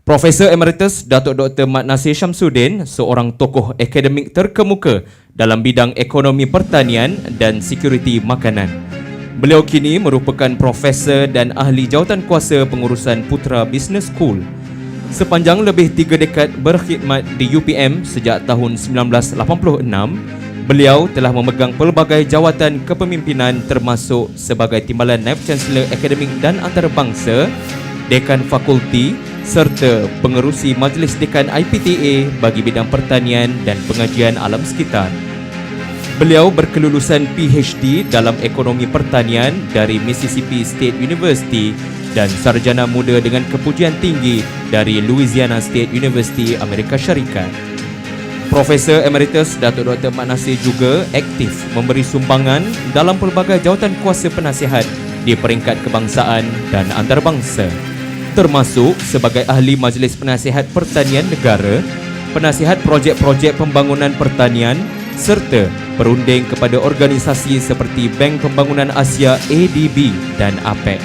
Profesor Emeritus Datuk Dr. Nasir Shamsudin, seorang tokoh akademik terkemuka dalam bidang ekonomi pertanian dan sekuriti makanan. Beliau kini merupakan profesor dan ahli jawatankuasa pengurusan Putra Business School. Sepanjang lebih 3 dekad berkhidmat di UPM sejak tahun 1986, beliau telah memegang pelbagai jawatan kepemimpinan termasuk sebagai Timbalan Naib Chancellor Akademik dan Antarabangsa, Dekan Fakulti serta pengerusi Majlis Dekan IPTA bagi bidang pertanian dan pengajian alam sekitar. Beliau berkelulusan PhD dalam ekonomi pertanian dari Mississippi State University dan sarjana muda dengan kepujian tinggi dari Louisiana State University, Amerika Syarikat. Profesor Emeritus Datuk Dr. Nasir juga aktif memberi sumbangan dalam pelbagai jawatankuasa penasihat di peringkat kebangsaan dan antarabangsa, termasuk sebagai ahli Majlis Penasihat Pertanian Negara, penasihat projek-projek pembangunan pertanian serta perunding kepada organisasi seperti Bank Pembangunan Asia ADB dan APEC.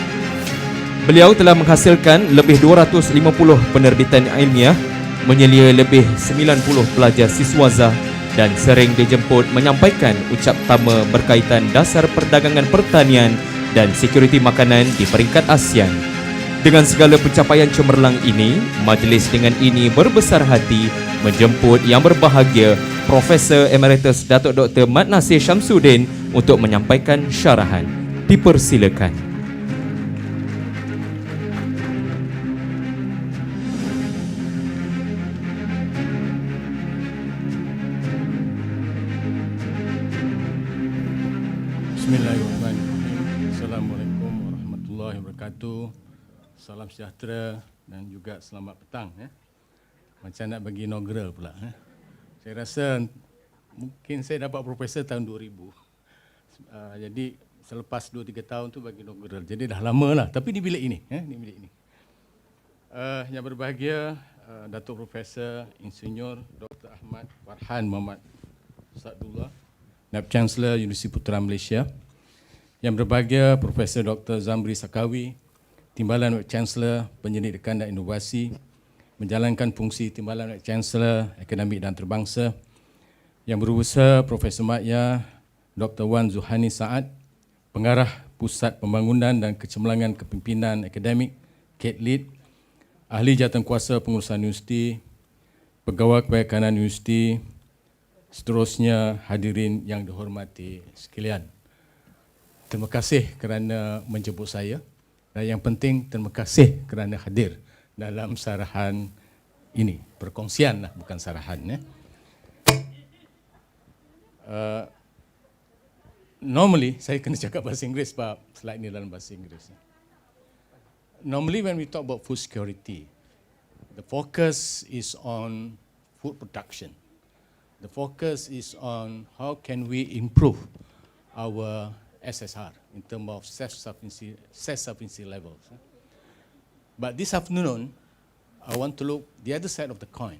Beliau telah menghasilkan lebih 250 penerbitan ilmiah, menyelia lebih 90 pelajar siswazah dan sering dijemput menyampaikan ucap tama berkaitan dasar perdagangan pertanian dan sekuriti makanan di peringkat ASEAN. Dengan segala pencapaian cemerlang ini, majlis dengan ini berbesar hati menjemput yang berbahagia Profesor Emeritus Datuk Dr. Nasir Shamsudin untuk menyampaikan syarahan. Dipersilakan. Bismillahirrahmanirrahim. Assalamualaikum warahmatullahi wabarakatuh. Salam sejahtera dan juga selamat petang. Macam nak bagi inaugural pula. Saya rasa mungkin saya dapat profesor tahun 2000. Jadi selepas 2-3 tahun tu bagi inaugural. Jadi dah lama lah. Tapi di bilik ini. Di bilik ini. Yang berbahagia Datuk Profesor Insinyur Dr. Ahmad Farhan Muhammad Sadullah, Naib Chancellor Universiti Putra Malaysia. Yang berbahagia Profesor Dr. Zamri Sakawi, Timbalan Naib Chancellor Penyelidikan dan Inovasi, menjalankan fungsi Timbalan Naib Chancellor Akademik dan Antarabangsa. Yang berusaha Profesor Makya Dr. Wan Zuhani Saad, Pengarah Pusat Pembangunan dan Kecemerlangan Kepimpinan Akademik CADe-Lead, Ahli Jawatankuasa Pengurusan Universiti, Pegawai Kebaikanan Universiti, seterusnya hadirin yang dihormati sekalian. Terima kasih kerana menjemput saya. Dan yang penting, terima kasih kerana hadir dalam syarahan ini. Perkongsian lah, bukan syarahan. Normally, saya kena cakap bahasa Inggeris sebab slide ni dalam bahasa Inggeris. Normally when we talk about food security, the focus is on food production. The focus is on how can we improve our SSR in terms of self-sufficiency levels. But this afternoon, I want to look the other side of the coin.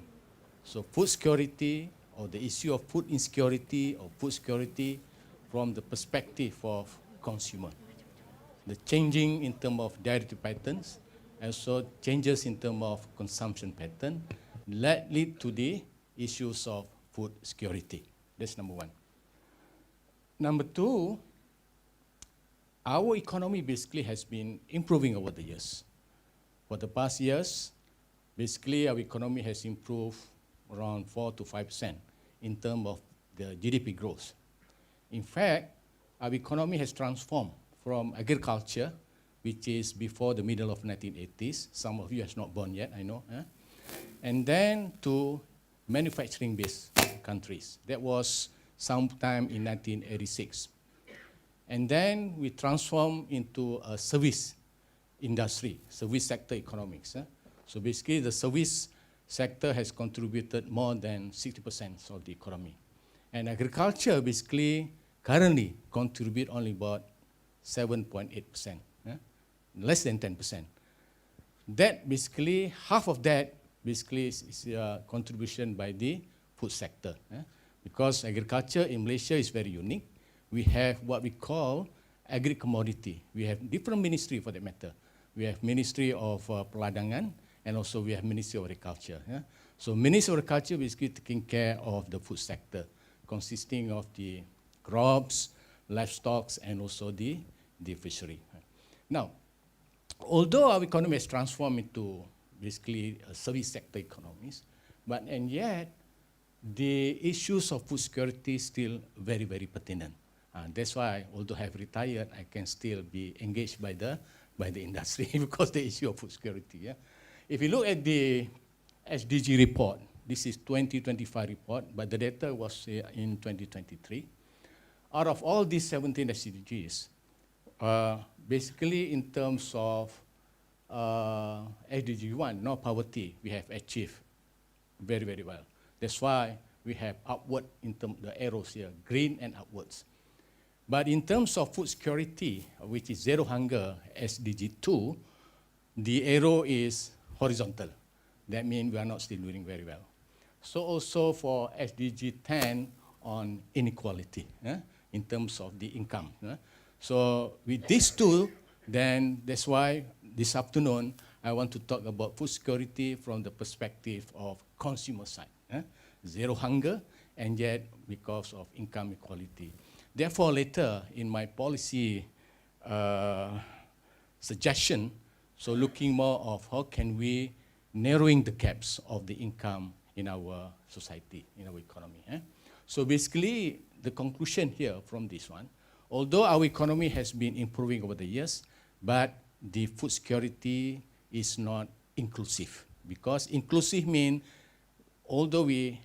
So food security or the issue of food insecurity or food security from the perspective of consumer. The changing in terms of dietary patterns, also changes in terms of consumption pattern, lead to the issues of food security. That's number one. Number two, our economy basically has been improving over the years. For the past years, basically our economy has improved around 4 to 5% in terms of the GDP growth. In fact, our economy has transformed from agriculture, which is before the middle of 1980s. Some of you have not born yet, I know. And then to manufacturing-based countries. That was sometime in 1986. And then we transformed into a service industry, service sector economics. So basically the service sector has contributed more than 60% of the economy. And agriculture basically currently contribute only about 7.8%, less than 10%. That basically, half of that basically is contribution by the food sector. Because agriculture in Malaysia is very unique. We have what we call agri-commodity. We have different ministry for that matter. We have Ministry of Perdagangan and also we have Ministry of Agriculture. Yeah? So Ministry of Agriculture basically taking care of the food sector, consisting of the crops, livestock, and also the fishery. Now, although our economy has transformed into basically a service sector economies, and yet the issues of food security is still very, very pertinent. That's why, although I have retired, I can still be engaged by the industry because the issue of food security. Yeah? If you look at the SDG report, this is 2025 report, but the data was in 2023. Out of all these 17 SDGs, basically in terms of SDG 1, no poverty, we have achieved very, very well. That's why we have upward in terms of the arrows here, green and upwards. But in terms of food security, which is zero hunger, SDG 2, the arrow is horizontal. That means we are not still doing very well. So also for SDG 10 on inequality, in terms of the income. So with these two, then that's why this afternoon I want to talk about food security from the perspective of consumer side. Zero hunger, and yet because of income equality. Therefore, later in my policy suggestion, so looking more of how can we narrowing the gaps of the income in our society, in our economy. So basically, the conclusion here from this one, although our economy has been improving over the years, but the food security is not inclusive. Because inclusive means, although we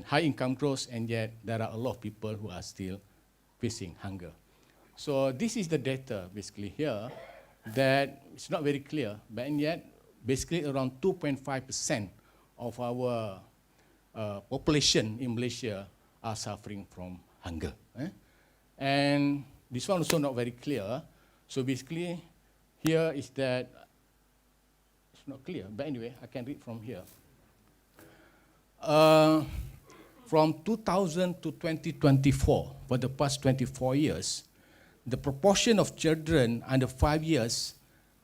high income growth, and yet there are a lot of people who are still facing hunger. So this is the data basically here that it's not very clear, but and yet basically around 2.5% of our population in Malaysia are suffering from hunger. And this one also not very clear. So basically here is that, it's not clear, but anyway, I can read from here. From 2000 to 2024, for the past 24 years, the proportion of children under 5 years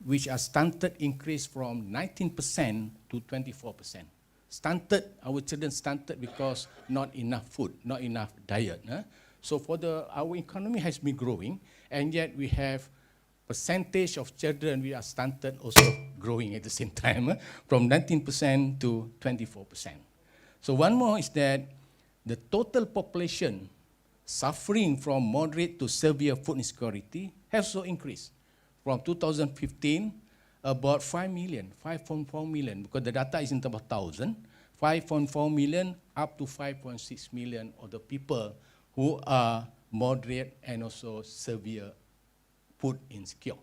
which are stunted increased from 19% to 24%. Stunted, our children stunted because not enough food, not enough diet. So for our economy has been growing, and yet we have percentage of children we are stunted also growing at the same time, from 19% to 24%. So one more is that the total population suffering from moderate to severe food insecurity has also increased. From 2015, about 5 million, 5.4 million, because the data is in about 1,000, 5.4 million up to 5.6 million of the people who are moderate and also severe food insecure.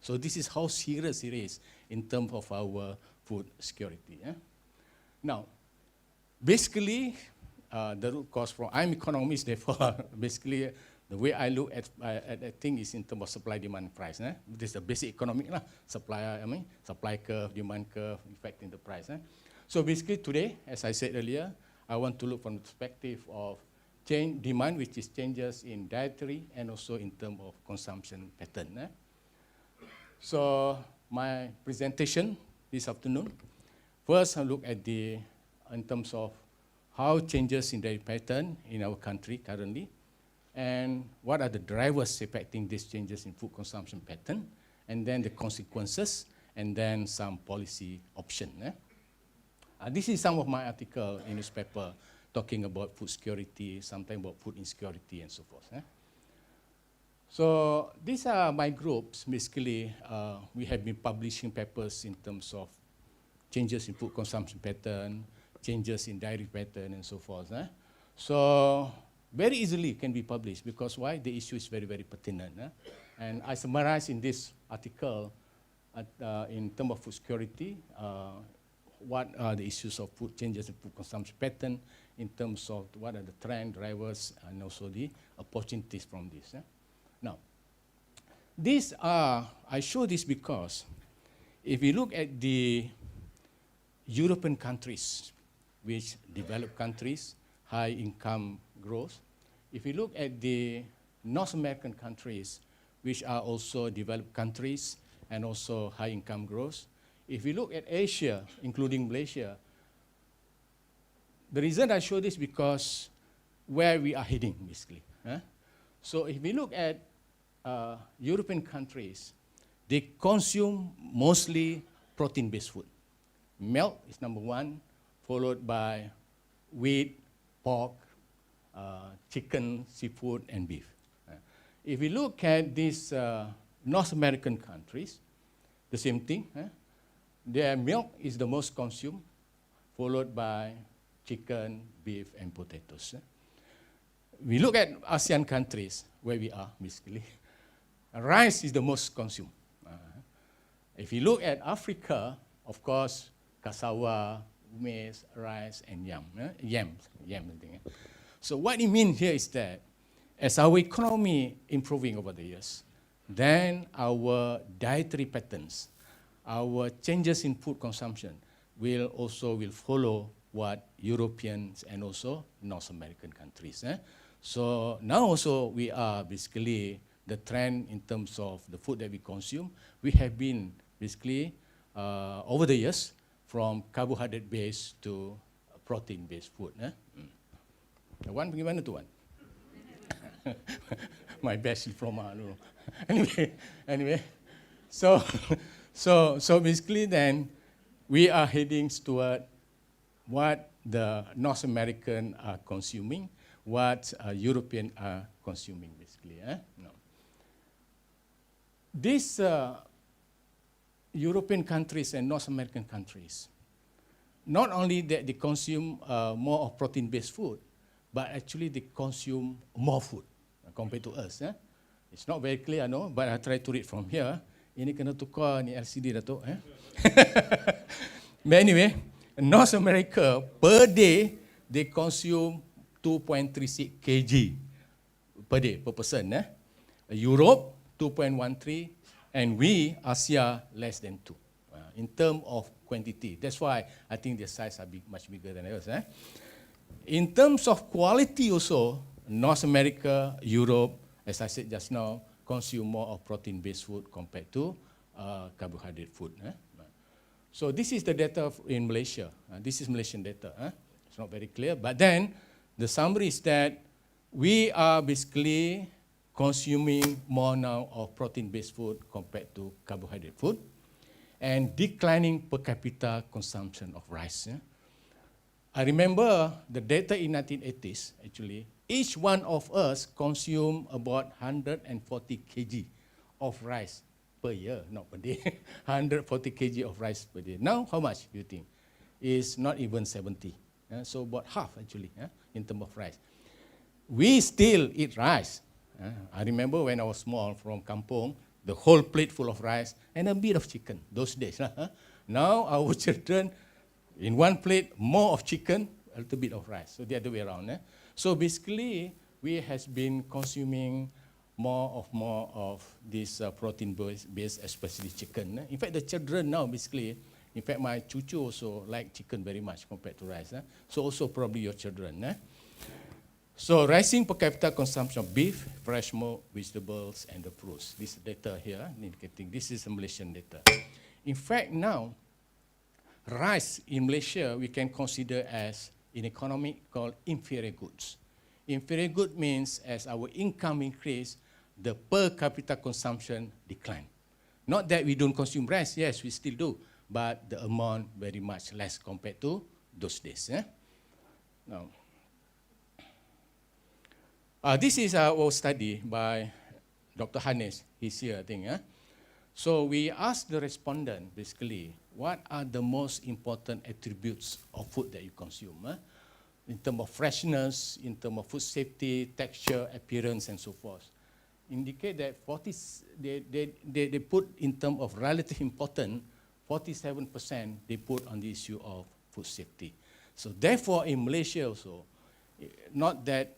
So this is how serious it is in terms of our food security. Now, basically, the root cause from, I'm economist, therefore, basically, the way I look at thing is in terms of supply, demand, price. This is the basic economic supply curve, demand curve, affecting the price. So basically today, as I said earlier, I want to look from the perspective of demand, which is changes in dietary and also in terms of consumption pattern. So my presentation this afternoon, first I look at in terms of how changes in dietary pattern in our country currently, and what are the drivers affecting these changes in food consumption pattern, and then the consequences, and then some policy option. This is some of my article in newspaper talking about food security, sometimes about food insecurity, and so forth. So these are my groups. Basically, we have been publishing papers in terms of changes in food consumption pattern, changes in dietary pattern, and so forth. So very easily can be published, because why? The issue is very, very pertinent. And I summarize in this article in terms of food security, what are the issues of food changes in food consumption pattern, in terms of what are the trend drivers, and also the opportunities from this. Now, I show this because if you look at the European countries, which developed countries, high income growth. If you look at the North American countries, which are also developed countries and also high income growth, if we look at Asia, including Malaysia, the reason I show this because where we are heading, basically. So if we look at European countries, they consume mostly protein-based food. Milk is number one, followed by wheat, pork, chicken, seafood, and beef. If we look at these North American countries, the same thing. Their milk is the most consumed, followed by chicken, beef, and potatoes. We look at ASEAN countries, where we are, basically. Rice is the most consumed. If you look at Africa, of course, cassava, maize, rice, and yams. So what it means here is that as our economy improving over the years, then our dietary patterns, our changes in food consumption will follow what Europeans and also North American countries. So now also we are basically the trend in terms of the food that we consume. We have been basically over the years from carbohydrate-based to protein-based food. One bagaimana tuan? My best diploma, I don't know. Anyway, so basically then we are heading toward what the North American are consuming, what European are consuming, basically. No. These European countries and North American countries, not only that they consume more of protein-based food, but actually they consume more food compared to us. It's not very clear, no, but I try to read from here. Ini kena tukar ni LCD, Datuk. But anyway, North America, per day, they consume 2.36 kg per day, per person. Europe, 2.13, and we, Asia, less than 2, in terms of quantity. That's why I think their size are much bigger than ours. In terms of quality also, North America, Europe, as I said just now, consume more of protein-based food compared to carbohydrate food. So this is the data in Malaysia. This is Malaysian data. It's not very clear, but then the summary is that we are basically consuming more now of protein-based food compared to carbohydrate food, and declining per capita consumption of rice. I remember the data in 1980s, actually, each one of us consumed about 140 kg of rice per year, not per day. 140 kg of rice per day. Now, how much do you think? It's not even 70. So about half, actually, in terms of rice. We still eat rice. I remember when I was small from Kampong, the whole plate full of rice and a bit of chicken, those days. Now, our children, in one plate, more of chicken, a little bit of rice. So the other way around. So basically, we has been consuming more of this protein-based, especially chicken. In fact, the children now, basically, in fact, my cucu also like chicken very much compared to rice. So also probably your children. So rising per capita consumption of beef, fresh milk, vegetables, and the fruits. This data here indicating this is Malaysian data. In fact, now, rice in Malaysia we can consider as in economy called inferior goods. Inferior good means as our income increase, the per capita consumption decline. Not that we don't consume rice, yes, we still do, but the amount very much less compared to those days. Now, this is our study by Dr. Hanes. He's here, I think. So we asked the respondent, basically, what are the most important attributes of food that you consume? In terms of freshness, in terms of food safety, texture, appearance, and so forth. Indicate that they put in terms of relative importance, 47% they put on the issue of food safety. So therefore, in Malaysia also, not that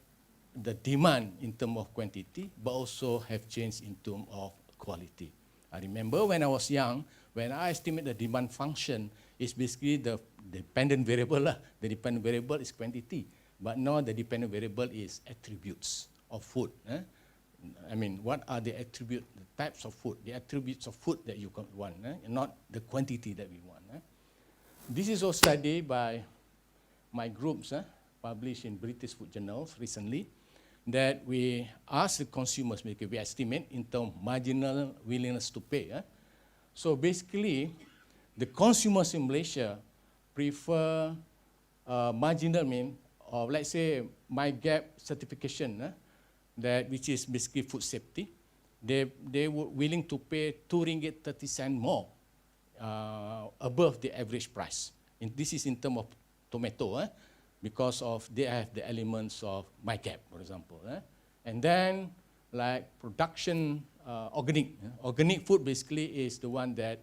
the demand in terms of quantity, but also have changed in terms of quality. I remember when I was young, when I estimate the demand function, it's basically the dependent variable. The dependent variable is quantity, but now the dependent variable is attributes of food. I mean, what are the attributes, the types of food, the attributes of food that you want, and not the quantity that we want. This is also studied by my groups, published in British food journals recently, that we ask the consumers, because we estimate in terms of marginal willingness to pay. So basically, the consumers in Malaysia prefer marginal mean, or let's say MyGap certification, that which is basically food safety. They were willing to pay RM2.30 more above the average price. And this is in terms of tomato, because of they have the elements of MyGap, for example. And then like production organic food basically is the one that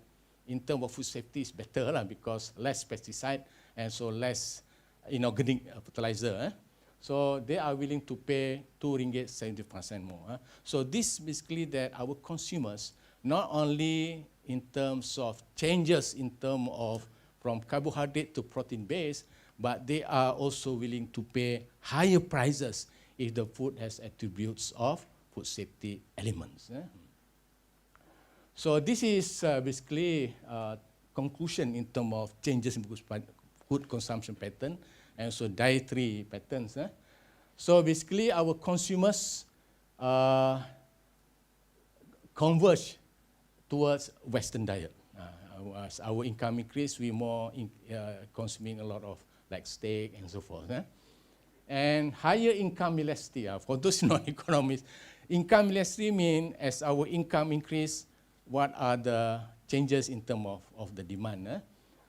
in terms of food safety is better because less pesticide and so less inorganic fertilizer. So they are willing to pay RM2.70 more. So this basically that our consumers, not only in terms of changes in terms of from carbohydrate to protein base, but they are also willing to pay higher prices if the food has attributes of food safety elements. So this is basically conclusion in terms of changes in food consumption pattern and so dietary patterns. So basically our consumers converge towards Western diet. As our income increase, we more consuming a lot of like steak and so forth. And higher income elasticity, for those non-economists, income elasticity means as our income increase, what are the changes in terms of the demand.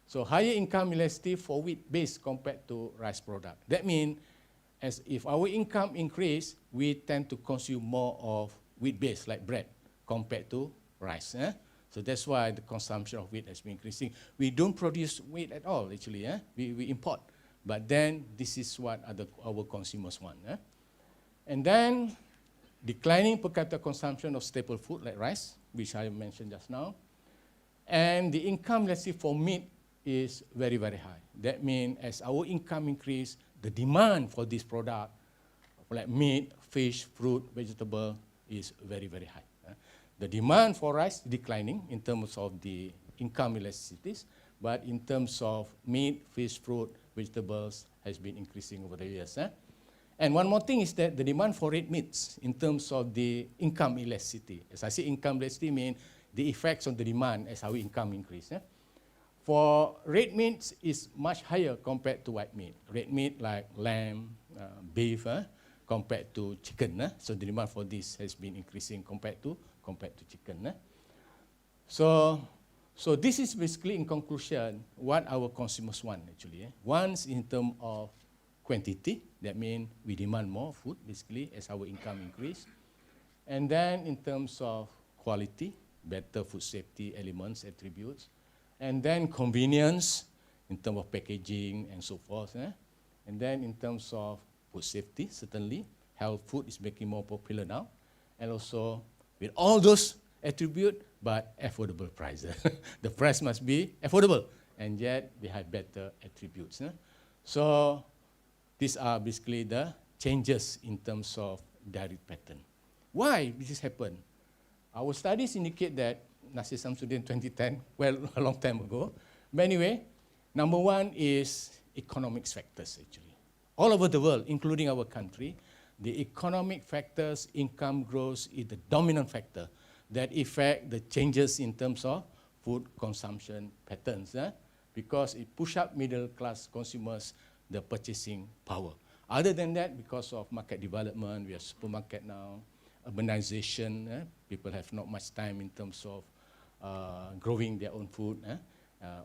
So higher income elasticity for wheat-based compared to rice product. That means as if our income increase, we tend to consume more of wheat-based like bread compared to rice. So that's why the consumption of wheat has been increasing. We don't produce wheat at all, actually. We import. But then this is what our consumers want. And then declining per capita consumption of staple food like rice, which I mentioned just now. And the income, let's say, for meat is very, very high. That means as our income increase, the demand for this product, like meat, fish, fruit, vegetable, is very, very high. The demand for rice declining in terms of the income elasticities, but in terms of meat, fish, fruit, vegetables has been increasing over the years. And one more thing is that the demand for red meats in terms of the income elasticity. As I say, income elasticity means the effects on the demand as our income increase. For red meats is much higher compared to white meat. Red meat like lamb, beef, compared to chicken. So the demand for this has been increasing compared to chicken. So this is basically in conclusion what our consumers want actually. Once in terms of quantity, that means we demand more food basically as our income increase. And then in terms of quality, better food safety elements, attributes. And then convenience in terms of packaging and so forth. And then in terms of food safety, certainly, health food is making more popular now. And also with all those attributes, but affordable prices. The price must be affordable, and yet they have better attributes. So these are basically the changes in terms of diet pattern. Why this has happened? Our studies indicate that, Nasir Shamsudin 2010, well, a long time ago. But anyway, number one is economic factors actually. All over the world, including our country, the economic factors, income growth is the dominant factor that affect the changes in terms of food consumption patterns, because it push up middle class consumers, the purchasing power. Other than that, because of market development, we have supermarket now, urbanization, people have not much time in terms of growing their own food,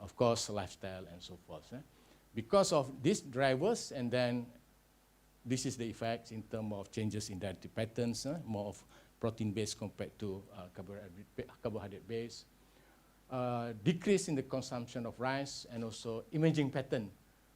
of course, lifestyle and so forth. Because of these drivers, and then this is the effects in terms of changes in dietary patterns, more of protein-based compared to carbohydrate-based, decrease in the consumption of rice, and also emerging pattern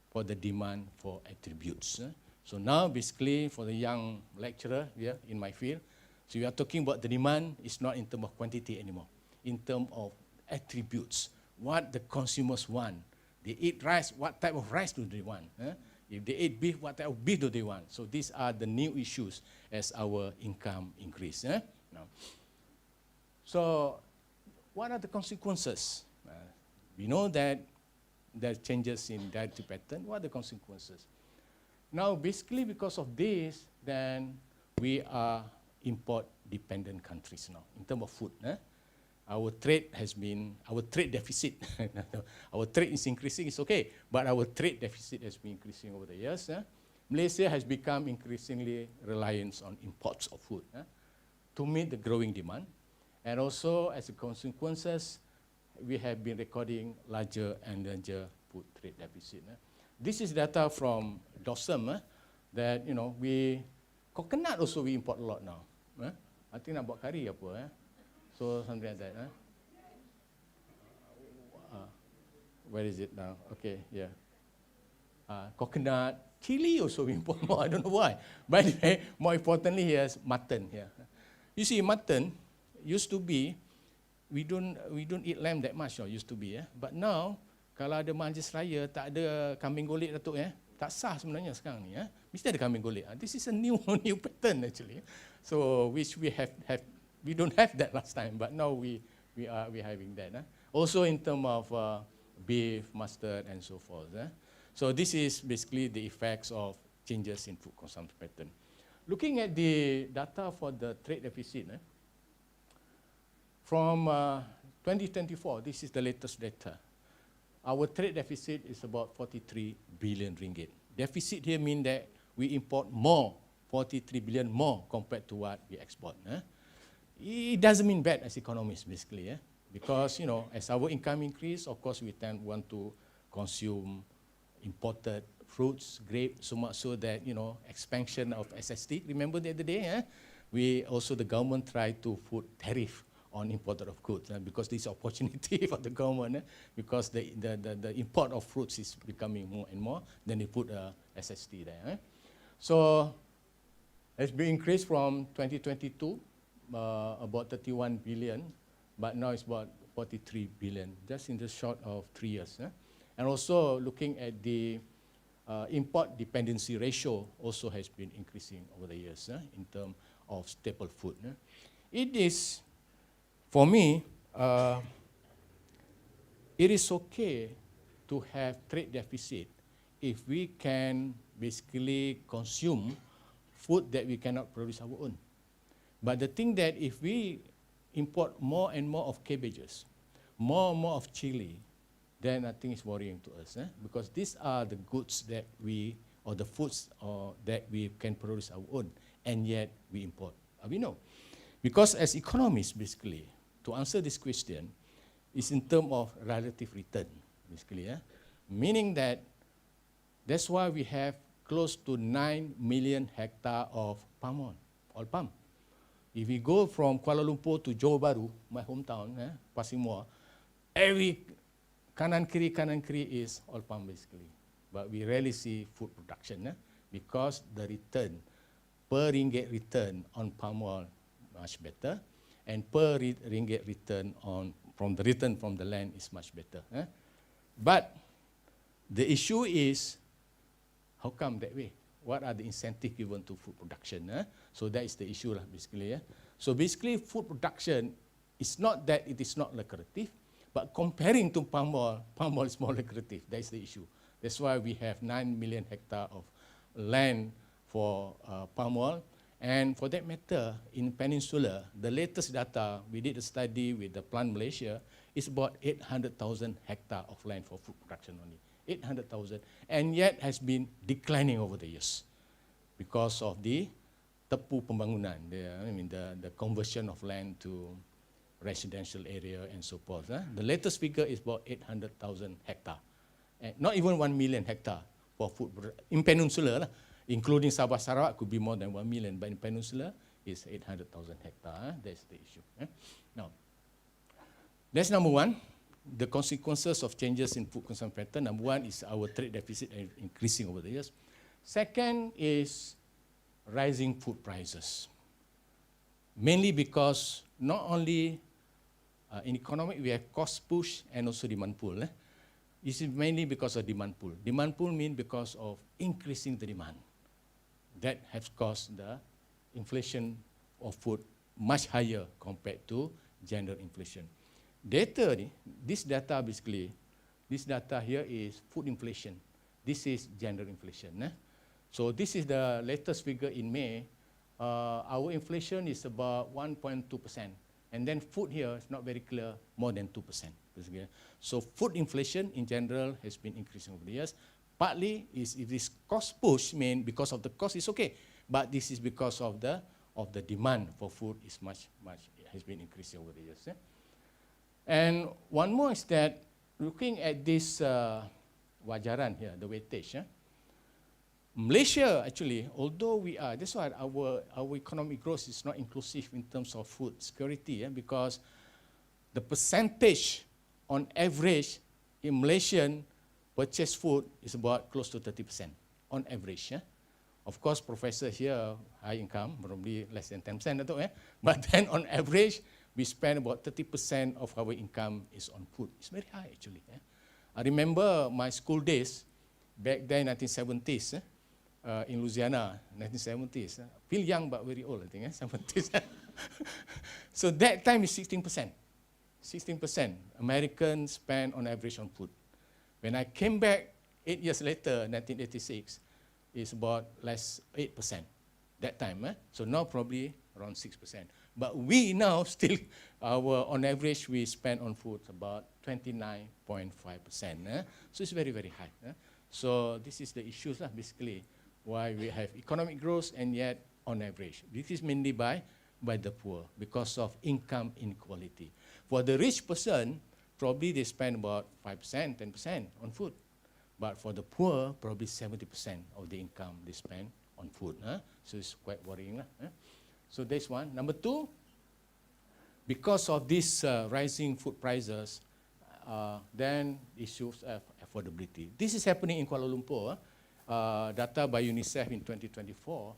for the demand for attributes. So now, basically, for the young lecturer here in my field, so we are talking about the demand is not in terms of quantity anymore, in terms of attributes, what the consumers want. They eat rice, what type of rice do they want? If they ate beef, what type of beef do they want? So these are the new issues as our income increase. Now, so what are the consequences? We know that there are changes in dietary pattern. What are the consequences? Now, basically because of this, then we are import-dependent countries now in terms of food. Our trade deficit, our trade is increasing, it's okay, but our trade deficit has been increasing over the years. Malaysia has become increasingly reliant on imports of food to meet the growing demand. And also, as a consequences, we have been recording larger and larger food trade deficit. This is data from DOSM that, coconut also we import a lot now. I think nak buat kari apa. So something like that. Where is it now? Okay, yeah. Coconut, chili also we import more. I don't know why. But anyway, more importantly, here's mutton here. You see, mutton used to be, we don't eat lamb that much. Used to be, but now kalau ada majlis raya tak ada kambing golek Datuk tak sah sebenarnya sekarang ni mesti ada kambing golek. This is a new pattern actually. So which we don't have that last time, but now we are having that. Also in terms of beef, mustard, and so forth. So this is basically the effects of changes in food consumption pattern. Looking at the data for the trade deficit, from 2024, this is the latest data. Our trade deficit is about 43 billion ringgit. Deficit here means that we import more, 43 billion more compared to what we export. It doesn't mean bad as economists, basically, because as our income increase, of course, we want to consume imported fruits, grapes, so much so that expansion of SST. Remember the other day, the government tried to put tariff on imported of goods because this opportunity for the government because the import of fruits is becoming more and more. Then they put a SST there. So it's been increased from 2022 about 31 billion, but now it's about 43 billion just in the short of 3 years. And also looking at the import dependency ratio also has been increasing over the years in terms of staple food. It is, for me, it is okay to have trade deficit if we can basically consume food that we cannot produce our own. But the thing that if we import more and more of cabbages, more and more of chili, then I think it's worrying to us, because these are the goods that or the foods that we can produce our own, and yet we import. We know. Because as economists, basically, to answer this question is in terms of relative return, basically. Meaning that that's why we have close to 9 million hectares of palm oil palm. If we go from Kuala Lumpur to Johor Bahru, my hometown, Pasir Moa, every kanan kiri is oil palm basically. But we rarely see food production because the return, per ringgit return on palm oil much better, and per ringgit return from the land is much better. But the issue is, how come that way? What are the incentives given to food production? So that is the issue basically. So basically food production is not that it is not lucrative, but comparing to palm oil is more lucrative. That is the issue. That's why we have 9 million hectares of land for palm oil. And for that matter, in Peninsula, the latest data, we did a study with the Plant Malaysia, is about 800,000 hectares of land for food production only. 800,000, and yet has been declining over the years because of the tepu pembangunan, the conversion of land to residential area and so forth. The latest figure is about 800,000 hectares, not even 1 million hectares for food in Peninsula. Including Sabah Sarawak could be more than 1 million, but in Peninsula it's 800,000 hectares. That's the issue. Now, that's number one, the consequences of changes in food consumption pattern. Number one is our trade deficit increasing over the years. Second is rising food prices. Mainly because not only in economic we have cost push and also demand pull. This is mainly because of demand pull. Demand pull means because of increasing the demand. That has caused the inflation of food much higher compared to general inflation. Data, this data basically, this data here is food inflation. This is general inflation. So this is the latest figure in May. Our inflation is about 1.2%. And then food here is not very clear, more than 2%. Basically. So food inflation in general has been increasing over the years. Partly is if this cost push mean because of the cost is okay, but this is because of the demand for food is much has been increasing over the years. And one more is that looking at this wajaran here, the weightage. Malaysia actually, although we are, that's why our economic growth is not inclusive in terms of food security, because the percentage on average in Malaysian purchased food is about close to 30% on average. Of course, professor here, high income, probably less than 10%, Datuk, but then on average, we spend about 30% of our income is on food. It's very high actually. I remember my school days, back then 1970s, in Louisiana, 1970s. Feel young but very old, I think, 70s. So that time is 16%. 16% Americans spend on average on food. When I came back 8 years later, 1986, it's about less 8%. That time, so now probably around 6%. But we now still, on average, we spend on food about 29.5%. So it's very, very high. So this is the issues, basically, why we have economic growth and yet on average. This is mainly by the poor because of income inequality. For the rich person, probably they spend about 5%, 10% on food. But for the poor, probably 70% of the income they spend on food. So it's quite worrying. So that's one. Number two, because of these rising food prices, then issues of affordability. This is happening in Kuala Lumpur. Data by UNICEF in 2024,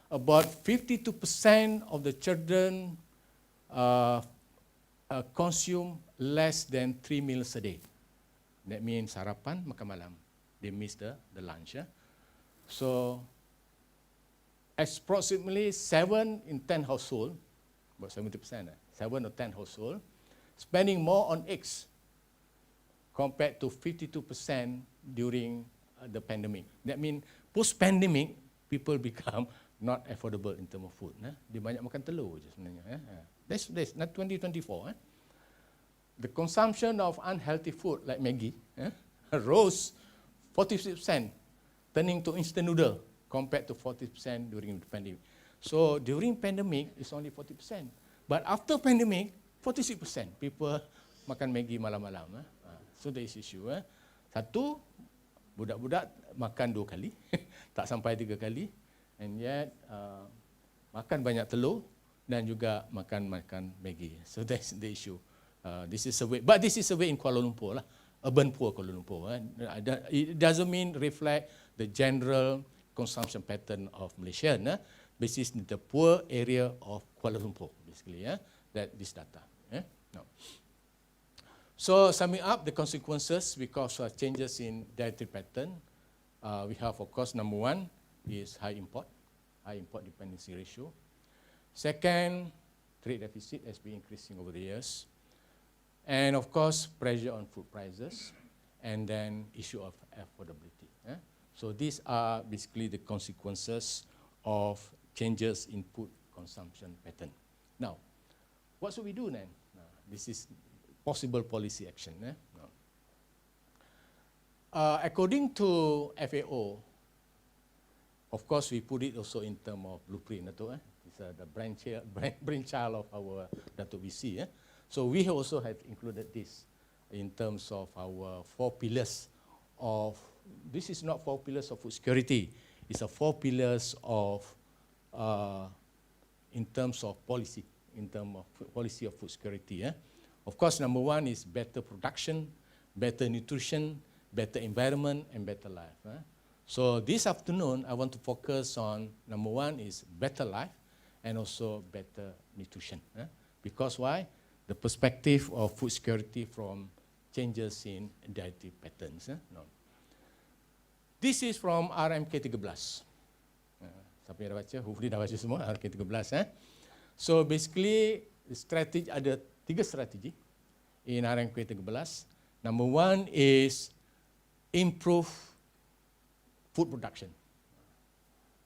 about 52% of the children consume less than 3 meals a day. That means sarapan, makan malam. They miss the lunch. So approximately 7 in 10 households, about 70%, 7 or 10 households, spending more on eggs compared to 52% during the pandemic. That means post-pandemic, people become not affordable in terms of food. Dia banyak makan telur je sebenarnya. That's not 2024. The consumption of unhealthy food like Maggi rose 46%, turning to instant noodle compared to 40% during the pandemic. So during pandemic, it's only 40%. But after pandemic, 46% people makan Maggi malam-malam. So there is issue. Satu, budak-budak makan 2 kali, tak sampai 3 kali, and yet makan banyak telur dan juga makan Maggi. So that's the issue. This is survey, but this is survey in Kuala Lumpur lah, urban poor Kuala Lumpur. It doesn't mean reflect the general consumption pattern of Malaysia. This is the poor area of Kuala Lumpur, basically. That this data. No. So summing up the consequences because of changes in dietary pattern, we have, of course, number one is high import dependency ratio. Second, trade deficit has been increasing over the years. And of course, pressure on food prices, and then issue of affordability. So these are basically the consequences of changes in food consumption pattern. Now, what should we do then? This is possible policy action. According to FAO, of course, we put it also in terms of blueprint. It's the brainchild of our Datuk VC. So we also have included this in terms of our 4 pillars of, this is not 4 pillars of food security, it's a 4 pillars of, in terms of policy, in terms of policy of food security. Of course, number one is better production, better nutrition, better environment, and better life. So this afternoon, I want to focus on number one is better life and also better nutrition. Because why? The perspective of food security from changes in dietary patterns. No. This is from RMK 13. Siapa yang dah baca? Hopefully dah baca semua RMK 13. So basically, strategi ada 3 strategi in RMK 13. Number 1 is improve food production.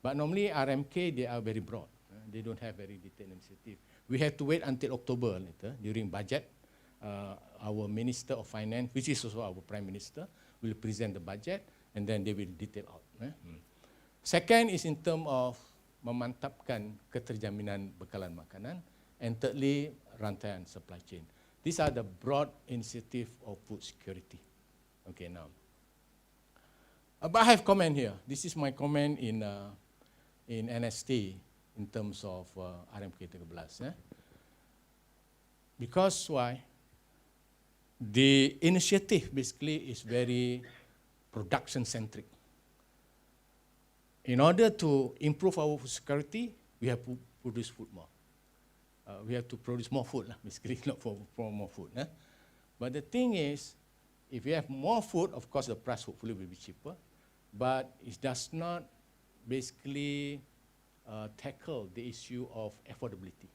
But normally RMK, they are very broad. They don't have very detailed initiative. We have to wait until October later during budget. Our Minister of Finance, which is also our Prime Minister, will present the budget and then they will detail out. Second is in terms of memantapkan keterjaminan bekalan makanan, and thirdly, rantaian supply chain. These are the broad initiative of food security. Okay, now. But I have comment here. This is my comment in NST in terms of RMK 13. Because why? The initiative basically is very production-centric. In order to improve our food security, we have to produce food more. We have to produce more food, basically, not for more food. But the thing is, if you have more food, of course the price hopefully will be cheaper, but it does not basically tackle the issue of affordability.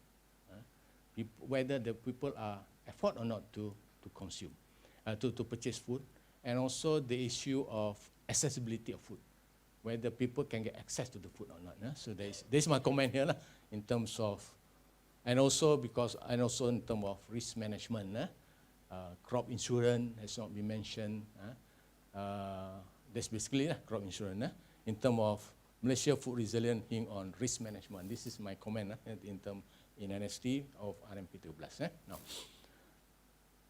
Whether the people are afford or not to consume, to purchase food, and also the issue of accessibility of food, whether people can get access to the food or not. So there's my comment here in terms of, and also in terms of risk management. Crop insurance has not been mentioned. That's basically crop insurance. In terms of Malaysia food resilient on risk management. This is my comment in terms in NST of RMP 13. Now,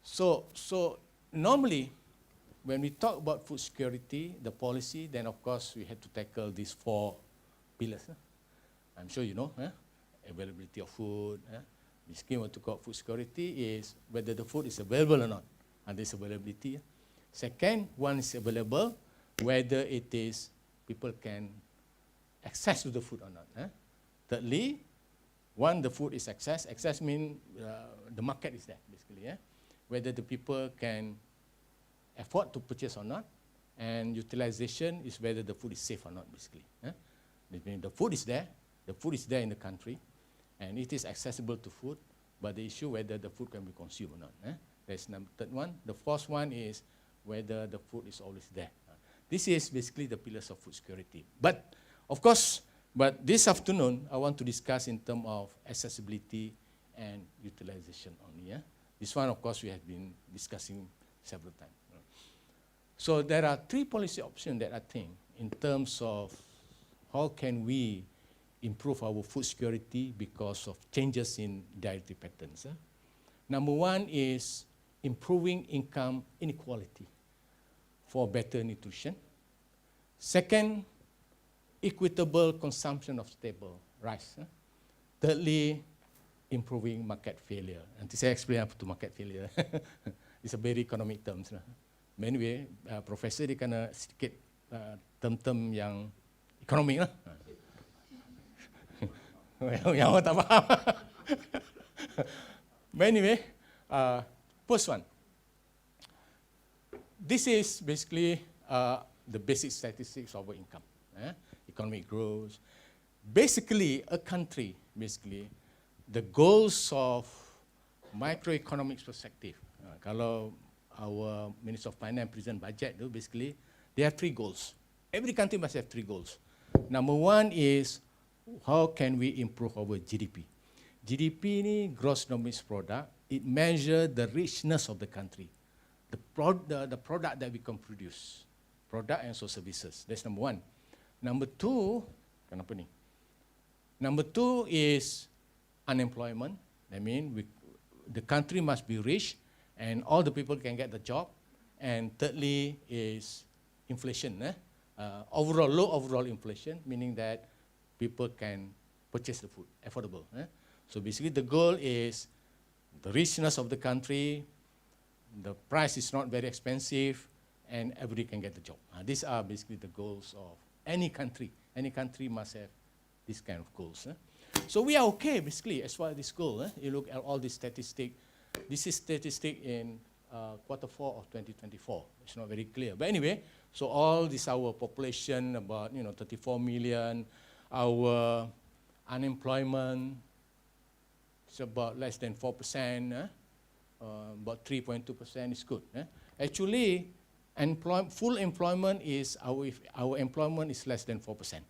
so normally, when we talk about food security, the policy, then of course we had to tackle these 4 pillars. I'm sure you know, availability of food. The scheme what to call food security is whether the food is available or not. And there's availability. Second, one is available, whether it is people can access to the food or not. Thirdly, one, the food is access. Access means the market is there, basically. Whether the people can afford to purchase or not, and utilization is whether the food is safe or not, basically. The food is there in the country, and it is accessible to food, but the issue whether the food can be consumed or not. That's the third one. The fourth one is whether the food is always there. This is basically the pillars of food security. But, of course, this afternoon, I want to discuss in terms of accessibility and utilization only. This one, of course, we have been discussing several times. So there are 3 policy options that I think in terms of how can we improve our food security because of changes in dietary patterns. Number 1 is improving income inequality for better nutrition. Second, equitable consumption of stable rice. Thirdly, improving market failure. Nanti saya explain apa tu market failure. It's a very economic terms. Anyway, Profesor dia kena sedikit term-term yang economic lah. Yang awak tak faham. But anyway, first one. This is basically the basic statistics of our income. Economic growth. Basically, a country, the goals of microeconomics perspective. Kalau our Minister of Finance present budget, basically, there are 3 goals. Every country must have 3 goals. Number 1 is how can we improve our GDP. GDP ni gross domestic product. It measures the richness of the country, the product that we can produce, product and also services. That's number 1. Number 2, kenapa ni? Number 2 is unemployment. I mean, the country must be rich and all the people can get the job. And thirdly is inflation. Low overall inflation, meaning that people can purchase the food, affordable. So basically the goal is the richness of the country, the price is not very expensive, and everybody can get the job. These are basically the goals of any country. Any country must have this kind of goals. So we are okay, basically, as far as this goal. You look at all these statistics. This is statistic in quarter 4 of 2024. It's not very clear. But anyway, so all this our population, about 34 million, our unemployment is about less than 4%, about 3.2% is good. Actually, full employment is, our employment is less than 4%.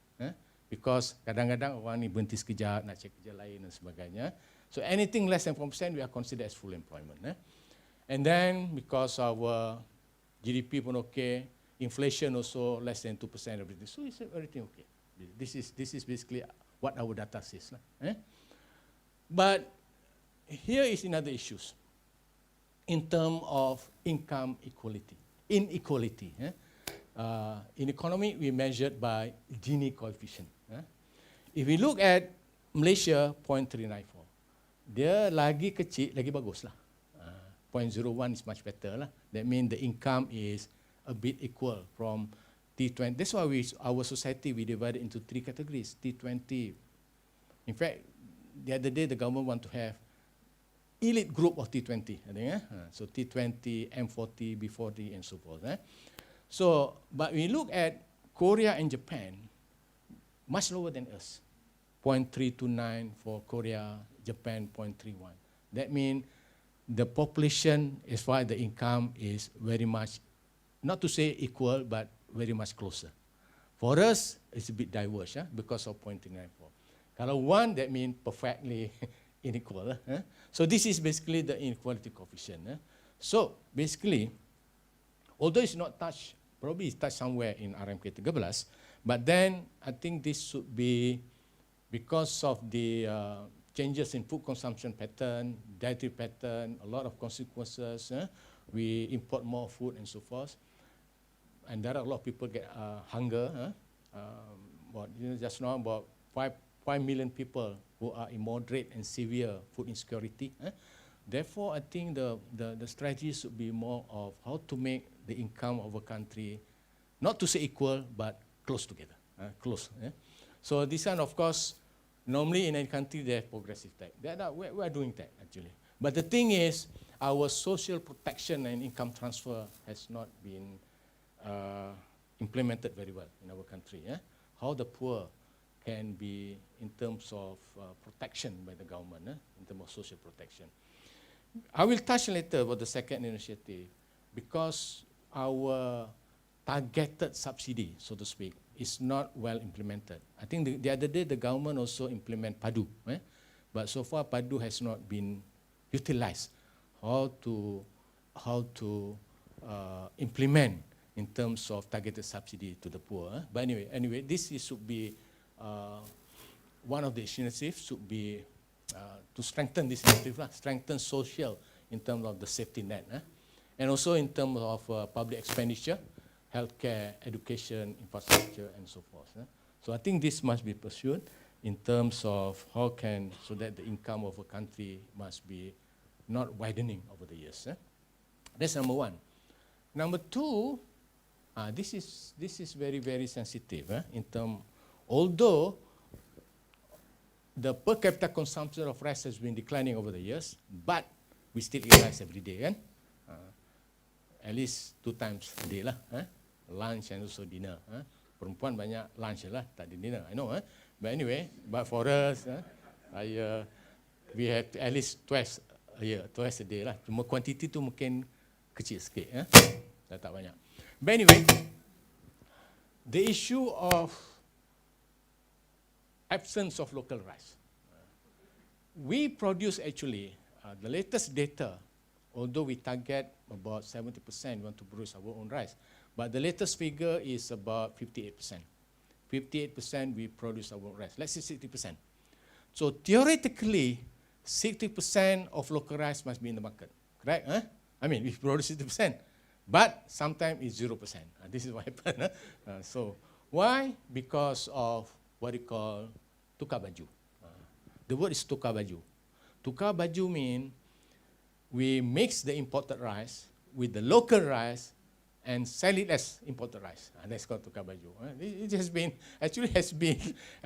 Because kadang-kadang orang ni berhenti sekejap, nak cari kerja lain dan sebagainya. So anything less than 4%, we are considered as full employment. And then, because our GDP pun okay, inflation also less than 2%, everything. So it's everything okay. This is basically what our data says. But here is another issues in terms of income inequality. In economy, we measured by Gini coefficient. If we look at Malaysia, 0.394, dia lagi kecil, lagi bagus lah. 0.01 is much better lah. That means the income is a bit equal from T20. That's why our society, we divide it into 3 categories. T20. In fact, the other day the government want to have elite group of T20. I think, so T20, M40, B40, and so forth. So, but we look at Korea and Japan, much lower than us. 0.329 for Korea, Japan 0.31. That means the population, as far as the income, is very much, not to say equal, but very much closer. For us, it's a bit diverse because of 0.394. Kalau 1, that means perfectly unequal. So this is basically the inequality coefficient. So basically, although it's not touched, probably it's touched somewhere in RMK 13, but then I think this should be because of the changes in food consumption pattern, dietary pattern, a lot of consequences. We import more food and so forth. And there are a lot of people get hunger. Just now about 5 million people who are in moderate and severe food insecurity. Therefore, I think the strategy should be more of how to make the income of a country, not to say equal, but close together. So this one, of course, normally in any country they have progressive tax. We are doing that actually. But the thing is, our social protection and income transfer has not been implemented very well in our country. How the poor can be in terms of protection by the government, in terms of social protection. I will touch later about the second initiative because our targeted subsidy, so to speak, is not well implemented. I think the other day the government also implement PADU, but so far PADU has not been utilized. How to implement in terms of targeted subsidy to the poor. But anyway, this should be one of the initiatives should be to strengthen this initiative, strengthen social in terms of the safety net, and also in terms of public expenditure, healthcare, education, infrastructure, and so forth. So I think this must be pursued in terms of so that the income of a country must be not widening over the years. That's number 1. Number 2, this is very, very sensitive in terms, although the per capita consumption of rice has been declining over the years, but we still eat rice every day, at least 2 times a day lah, lunch and also dinner. Perempuan banyak lunch lah, tak ada dinner, I know. But anyway, but for us, we have at least twice a day lah. Cuma quantity tu mungkin kecil sikit, dah tak banyak. But anyway, the issue of absence of local rice. We produce actually, the latest data, although we target about 70% want to produce our own rice, but the latest figure is about 58%. 58% we produce our own rice. Let's say 60%. So theoretically, 60% of local rice must be in the market, correct? I mean, we produce 60%, but sometimes it's 0%. This is what happened. So why? Because of what we call tukar baju. The word is tukar baju. Tukar baju means we mix the imported rice with the local rice and sell it as imported rice. That's called tukar baju. It has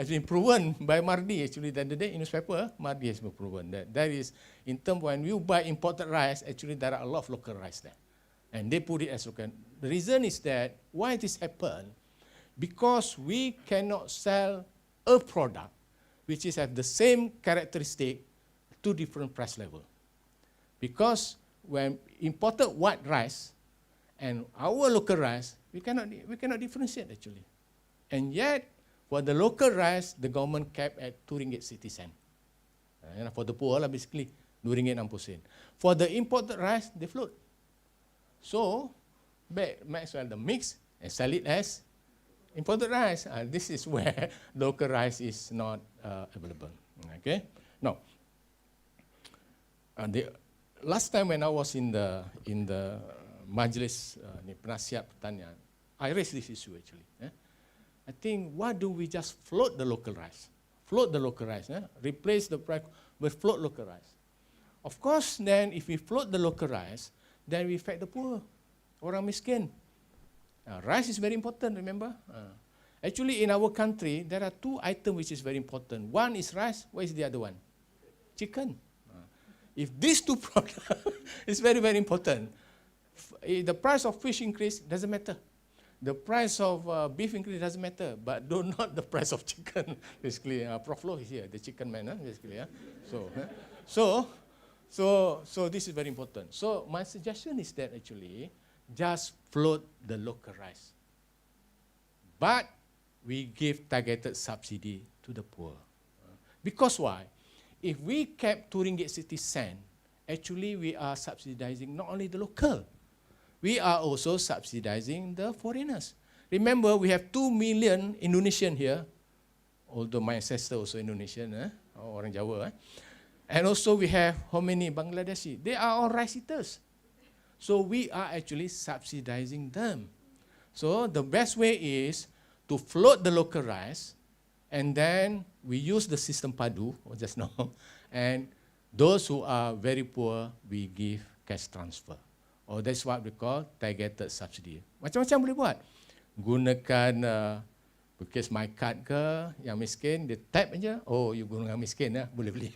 been proven by Mardi actually the other day in newspaper. Mardi has been proven that is in terms when you buy imported rice, actually there are a lot of local rice there, and they put it as local. The reason is that why this happened, because we cannot sell a product which is have the same characteristic to different price level, because when imported white rice and our local rice, we cannot differentiate actually. And yet, for the local rice, the government kept at RM2.60. For the poor, basically, RM2.60. For the imported rice, they float. So, might as well the mix and sell it as imported rice. This is where local rice is not available. Okay. Now, the last time when I was in the Majlis Penasihat Pertanian, I raised this issue actually. I think, why do we just float the local rice? Float the local rice, replace the price with float local rice. Of course, then if we float the local rice, then we affect the poor, orang miskin. Rice is very important, remember? Actually, in our country, there are two items which is very important. One is rice, what is the other one? Chicken. If these two products is very, very important. The price of fish increase doesn't matter. The price of beef increase doesn't matter, but not the price of chicken. Basically, Prof is here, the chicken man. Basically, so this is very important. So my suggestion is that actually just float the local rice, but we give targeted subsidy to the poor. Because why? If we kept RM2.60, actually we are subsidizing not only the local, we are also subsidizing the foreigners. Remember, we have 2 million Indonesian here, although my ancestor also Indonesian, orang Jawa. And also we have how many Bangladeshi? They are all rice eaters. So we are actually subsidizing them. So the best way is to float the local rice, and then we use the system padu, just now, and those who are very poor, we give cash transfer. Or that's what we call targeted subsidy. Macam-macam boleh buat. Gunakan because my card ke, yang miskin, dia tap aja, oh you guna miskin, boleh beli.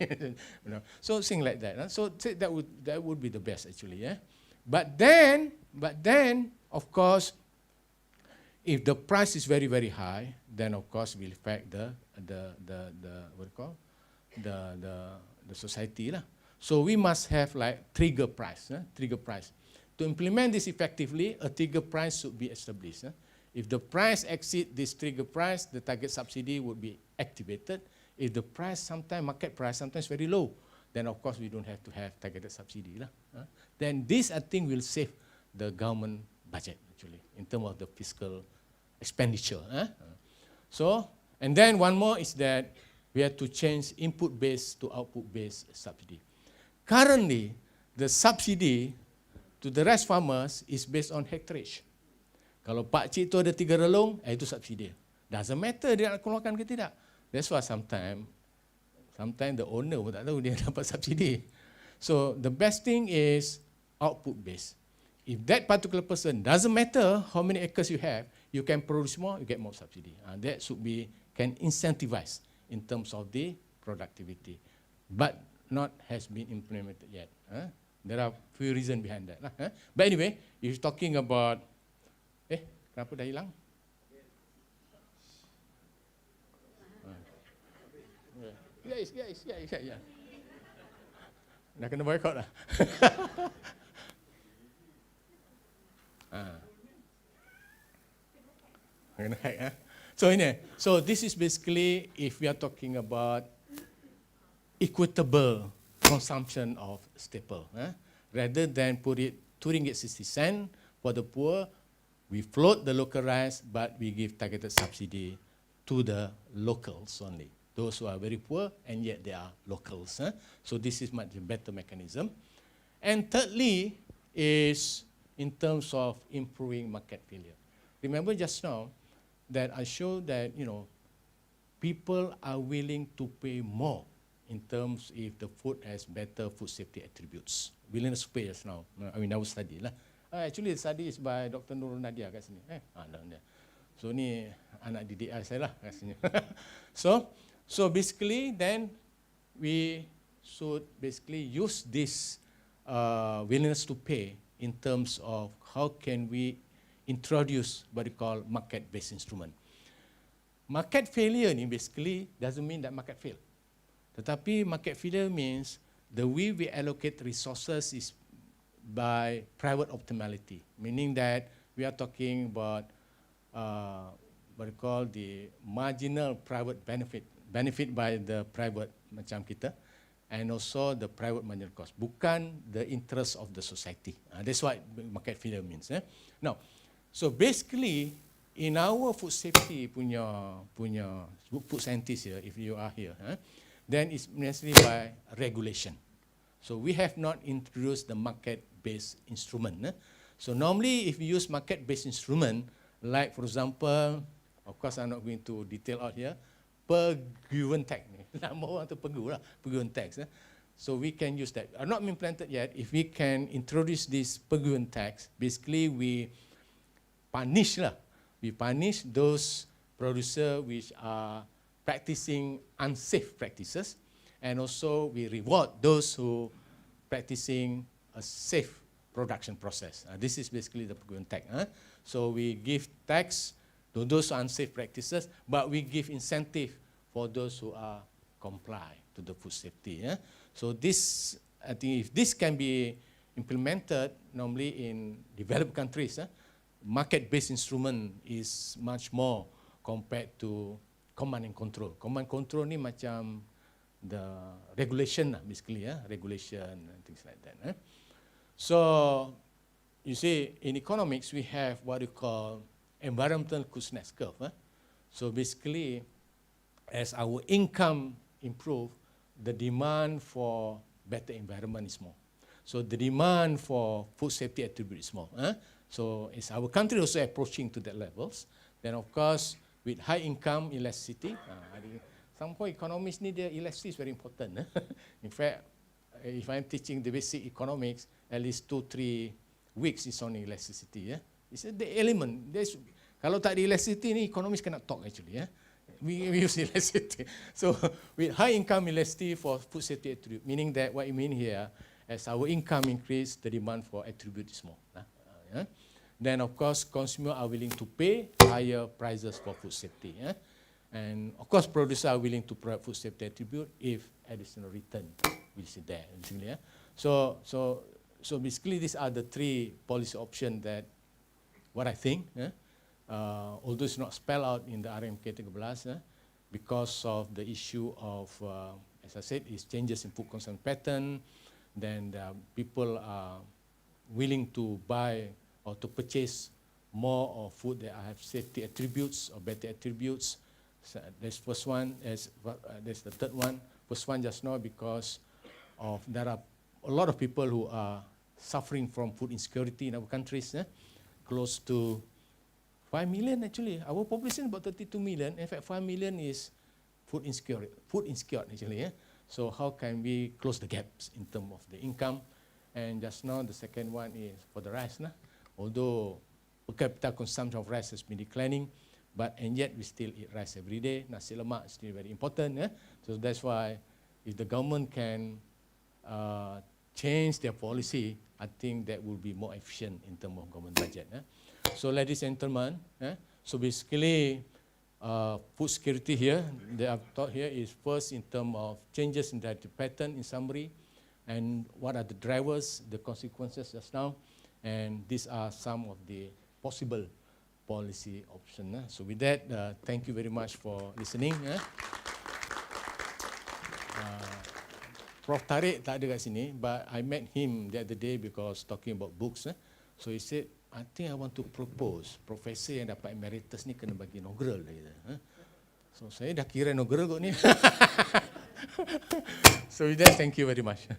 So things like that. So that would be the best actually. But then, of course, if the price is very, very high, then of course will affect the what you call the society lah. So we must have like trigger price. To implement this effectively, a trigger price should be established. If the price exceeds this trigger price, the target subsidy would be activated. If the price market price sometimes very low, then of course we don't have to have targeted subsidy lah. Then this I think will save the government budget actually in terms of the fiscal expenditure. So, and then one more is that we have to change input-based to output-based subsidy. Currently, the subsidy to the rice farmers is based on hectareage. Kalau pakcik tu ada 3 relung, itu subsidi. Doesn't matter dia nak keluarkan ke tidak. That's why sometimes the owner pun tak tahu dia dapat subsidi. So the best thing is output-based. If that particular person, doesn't matter how many acres you have, you can produce more, you get more subsidy. That should be, can incentivize in terms of the productivity. But not has been implemented yet. There are few reasons behind that. But anyway, if you're talking about, kenapa dah hilang? Guys. Dah kena boycott lah. Kena hack, So this is basically if we are talking about equitable consumption of staple. Rather than put it RM2.60 for the poor, we float the local rice, but we give targeted subsidy to the locals only. Those who are very poor and yet they are locals. So this is much better mechanism. And thirdly is in terms of improving market failure. Remember just now that I showed that people are willing to pay more in terms if the food has better food safety attributes. Willingness to pay just now. I mean, our study lah. Actually, the study is by Dr. Nurul Nadia kat sini. So ni anak didik saya lah kat sini. So basically then we should basically use this willingness to pay in terms of how can we introduce what we call market-based instrument. Market failure ni basically doesn't mean that market fail. Tetapi market failure means the way we allocate resources is by private optimality, meaning that we are talking about what we call the marginal private benefit by the private macam kita, and also the private marginal cost, bukan the interest of the society. That's what market failure means. Now, so basically, in our food safety punya food scientist here, if you are here, then it's necessarily by regulation. So we have not introduced the market-based instrument. So normally, if you use market-based instrument, like for example, of course I'm not going to detail out here, perguruan tax ni. Nama orang tu perguruan tax. So we can use that. Not implemented yet. If we can introduce this perguruan tax, basically we punish those producers which are practicing unsafe practices, and also we reward those who practicing a safe production process. This is basically the perguruan tax. So we give tax to those unsafe practices, but we give incentive for those who are comply to the food safety. So this, I think, if this can be implemented normally in developed countries, market-based instrument is much more compared to command and control. Command and control ni macam the regulation lah, basically, regulation and things like that. So you see, in economics we have what we call environmental coolness curve. So basically, as our income improve, the demand for better environment is more. So the demand for food safety attribute is more. So as our country also approaching to that levels, then of course with high income elasticity, somehow economists need their elasticity is very important. In fact, if I'm teaching the basic economics, at least 2-3 weeks is on elasticity. It's the element. Kalau tak ada elasticity ni, economists cannot talk actually. We use elasticity. So with high income elasticity for food safety attribute, meaning that what you mean here, as our income increase, the demand for attribute is more. Then of course, consumers are willing to pay higher prices for food safety. And of course, producers are willing to provide food safety attribute if additional return will be there. So basically, these are the three policy options that what I think. Although it's not spelled out in the RMK 13, because of the issue of, as I said, is changes in food consumption pattern, then people are willing to buy or to purchase more of food that have safety attributes or better attributes. So that's first one. That's the third one. First one just now because of there are a lot of people who are suffering from food insecurity in our countries, close to 5 million actually. Our population about 32 million. In fact, 5 million is food insecure actually. So how can we close the gaps in terms of the income? And just now the second one is for the rice. Although per capita consumption of rice has been declining, and yet we still eat rice every day. Nasi lemak is still very important. So that's why if the government can change their policy, I think that will be more efficient in terms of government budget. So ladies and gentlemen, so basically food security here, that I've taught here is first in terms of changes in dietary pattern in summary, and what are the drivers, the consequences just now, and these are some of the possible policy options. So with that, thank you very much for listening. Prof Tariq tak ada kat sini, but I met him the other day because talking about books. So he said, I think I want to propose profesor yang dapat Emeritus ni kena bagi inaugural. So saya dah kira inaugural kot ni. So with that, thank you very much.